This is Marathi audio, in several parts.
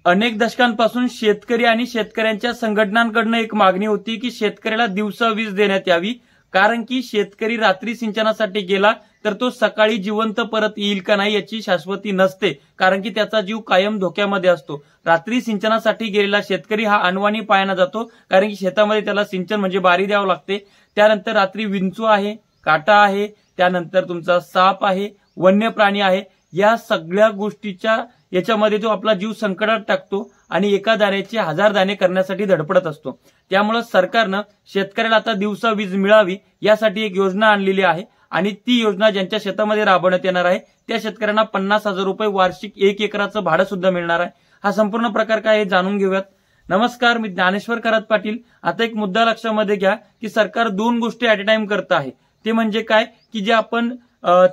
अनेक दशकांपासून शेतकरी आणि शेतकऱ्यांच्या संघटनांकडून एक मागणी होती की शेतकऱ्याला दिवसा वीज देण्यात यावी, कारण की शेतकरी रात्री सिंचनासाठी गेला तर तो सकाळी जिवंत परत येईल का नाही याची शाश्वती नसते, कारण की त्याचा जीव कायम धोक्यामध्ये असतो। रात्री सिंचनासाठी गेलेला शेतकरी हा अनवाणी पायाने जातो, कारण की शेतामध्ये त्याला सिंचन म्हणजे बारी द्यावं लागते। त्यानंतर रात्री विंचू आहे, काटा आहे, त्यानंतर तुमचा साप आहे, वन्य प्राणी आहे, या सगळ्या गोष्टीच्या याच्यामध्ये तो आपला जीव संकटात टाकतो आणि एका दाण्याचे 1000 दाणे करण्यासाठी धडपडत असतो। त्यामुळे सरकारनं शेतकऱ्याला आता दिवसा वीज मिळावी यासाठी एक योजना आणलेली आहे आणि ती योजना ज्यांच्या शेतामध्ये राबवण्यात येणार आहे त्या शेतकऱ्यांना 50,000 रुपये वार्षिक 1 एकराचं भाडं सुद्धा मिळणार आहे। हा संपूर्ण प्रकार काय आहे जाणून घेऊयात। नमस्कार, मी ज्ञानेश्वर खरात पाटील। आता एक मुद्दा लक्षामध्ये घ्या की सरकार 2 गोष्टी ॲट अ टाइम करत आहे। ते म्हणजे काय की जे आपण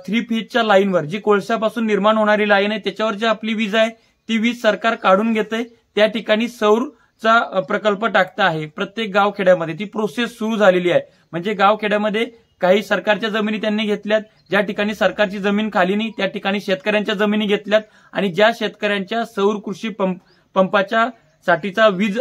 3 फेजच्या लाईनवर जी कोळशापासून निर्माण होणारी लाईन आहे त्याच्यावर जी आपली वीज आहे ती वीज सरकार काढून घेते, त्या ठिकाणी सौरचा प्रकल्प टाकता आहे प्रत्येक गावखेड्यामध्ये। ती प्रोसेस सुरू झालेली आहे, म्हणजे गावखेड्यामध्ये काही सरकारच्या जमिनी त्यांनी घेतल्यात, ज्या ठिकाणी सरकारची जमीन खाली नाही त्या ठिकाणी शेतकऱ्यांच्या जमिनी घेतल्यात आणि ज्या शेतकऱ्यांच्या सौर कृषी पंपाच्या साठीचा वीज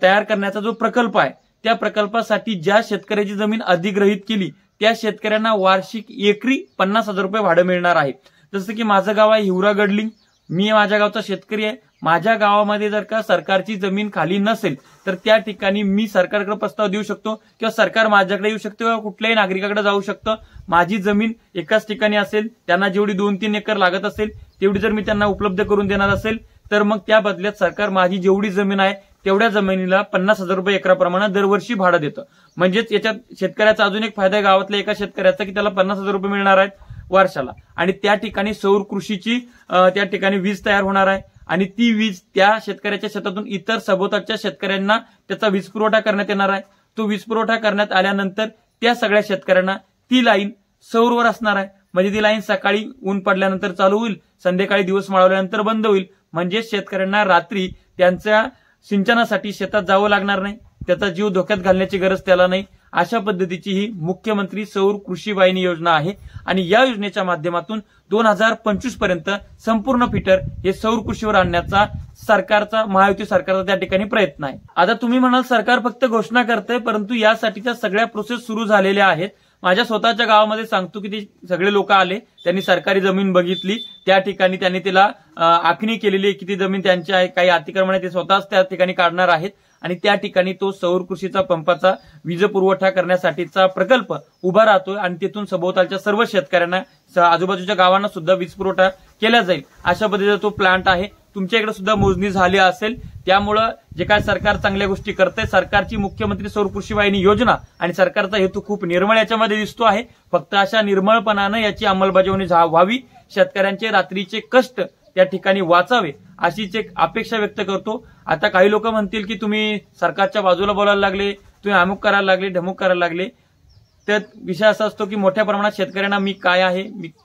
तयार करण्याचा जो प्रकल्प आहे त्या प्रकल्पासाठी ज्या शेतकऱ्याची जमीन अधिग्रहित केली त्या शेतकऱ्यांना वार्षिक एकरी 50,000 रुपये भाडं मिळणार आहे। जसं की माझं गाव आहे हिवरा गडलिंग, मी माझ्या गावचा शेतकरी आहे। माझ्या गावामध्ये जर का सरकारची जमीन खाली नसेल तर त्या ठिकाणी मी सरकारकडे प्रस्ताव देऊ शकतो किंवा सरकार माझ्याकडे येऊ शकतो किंवा कुठल्याही नागरिकाकडे जाऊ शकतं। माझी जमीन एकाच ठिकाणी असेल, त्यांना जेवढी 2-3 एकर लागत असेल तेवढी जर मी त्यांना उपलब्ध करून देणार असेल तर मग त्या बदल्यात सरकार माझी जेवढी जमीन आहे तेवढ्या जमिनीला 50,000 रुपये एकराप्रमाणे दरवर्षी भाडं देतं। म्हणजेच याच्यात शेतकऱ्याचा अजून एक फायदा आहे गावातल्या एका शेतकऱ्याचा की त्याला 50,000 रुपये मिळणार आहेत वर्षाला आणि त्या ठिकाणी सौर कृषीची त्या ठिकाणी वीज तयार होणार आहे आणि ती वीज त्या शेतकऱ्याच्या शेतातून इतर सभोवतालच्या शेतकऱ्यांना त्याचा वीज पुरवठा करण्यात येणार आहे। तो वीज पुरवठा करण्यात आल्यानंतर त्या सगळ्या शेतकऱ्यांना ती लाईन सौरवर असणार आहे, म्हणजे ती लाईन सकाळी ऊन पडल्यानंतर चालू होईल, संध्याकाळी दिवस मावळल्यानंतर बंद होईल। म्हणजे शेतकऱ्यांना रात्री त्यांच्या सिंचनासाठी शेतात जावं लागणार नाही, त्याचा जीव धोक्यात घालण्याची गरज त्याला नाही। अशा पद्धतीची ही मुख्यमंत्री सौर कृषी वाहिनी योजना आहे आणि या योजनेच्या माध्यमातून 2025 पर्यंत संपूर्ण फिटर हे सौर कृषीवर आणण्याचा सरकारचा, महायुती सरकारचा त्या ठिकाणी प्रयत्न आहे। आता तुम्ही म्हणाल सरकार फक्त घोषणा करते, परंतु यासाठीच्या सगळ्या प्रोसेस सुरू झालेल्या आहेत। माझ्या स्वतःच्या गावामध्ये सांगतो की ते सगळे लोक आले, त्यांनी सरकारी जमीन बघितली, त्या ठिकाणी त्यांनी तिला आखणी केलेली आहे, किती जमीन त्यांची आहे, काही अतिक्रमण आहे ते स्वतःच त्या ठिकाणी काढणार आहेत आणि त्या ठिकाणी तो सौर कृषीचा पंपाचा वीज पुरवठा करण्यासाठीचा प्रकल्प उभा राहतोय आणि तिथून सभोवतालच्या सर्व शेतकऱ्यांना, आजूबाजूच्या गावांना सुद्धा वीज पुरवठा केला जाईल। अशा पद्धतीचा तो प्लांट आहे। तुमच्या इकडे सुद्धा मोजणी झाली असेल, त्यामुळे जे काय सरकार चांगल्या गोष्टी करते, सरकारची मुख्यमंत्री सौर कृषी वाहिनी योजना आणि सरकारचा हेतू खूप निर्मळ याच्यामध्ये दिसतो आहे। फक्त अशा निर्मळपणानं याची अंमलबजावणी व्हावी, शेतकऱ्यांचे रात्रीचे कष्ट त्या ठिकाणी वाचावे अशीच एक अपेक्षा व्यक्त करतो। आता काही लोक म्हणतील की तुम्ही सरकारच्या बाजूला बोलायला लागले, तुम्ही अमुक करायला लागले, ढमुक करायला लागले। तर विषय असा असतो की मोठ्या प्रमाणात शेतकऱ्यांना मी काय आहे,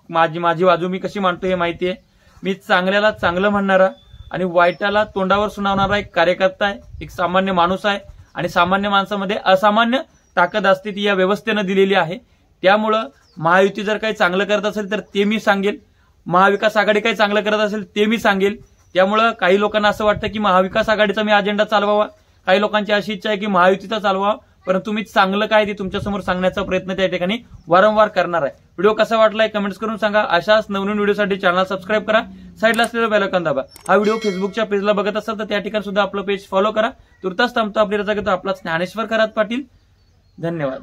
माझी बाजू मी कशी मांडतो हे माहिती आहे। मी चांगल्याला चांगलं म्हणणारा आणि वाईटाला तोंडावर सुनावणारा एक कार्यकर्ता आहे, एक सामान्य माणूस आहे आणि सामान्य माणसामध्ये असामान्य ताकद असते, ती या व्यवस्थेनं दिलेली आहे। त्यामुळं महायुती जर काही चांगलं करत असेल तर ते मी सांगेल, महाविकास आघाडी काही चांगलं करत असेल ते मी सांगेल। त्यामुळं काही लोकांना असं वाटतं की महाविकास आघाडीचा मी अजेंडा चालवावा, काही लोकांची अशी इच्छा आहे की महायुतीचा चालवावा, परंतु मी चांगलं काय ते तुमच्यासमोर सांगण्याचा प्रयत्न त्या ठिकाणी वारंवार करणार आहे। व्हिडिओ कसा वाटलाय कमेंट्स करून सांगा। अशाच नवनवीन व्हिडिओसाठी चॅनल सबस्क्राईब करा, साईडला असलेलं बेल आयकॉन दाबा। हा व्हिडिओ फेसबुकच्या पेजला बघत असाल तर त्या ठिकाणी सुद्धा आपलं पेज फॉलो करा। तुर्तास थांबतो, आपली रजा घेतो, आपला ज्ञानेश्वर खरात पाटील। धन्यवाद।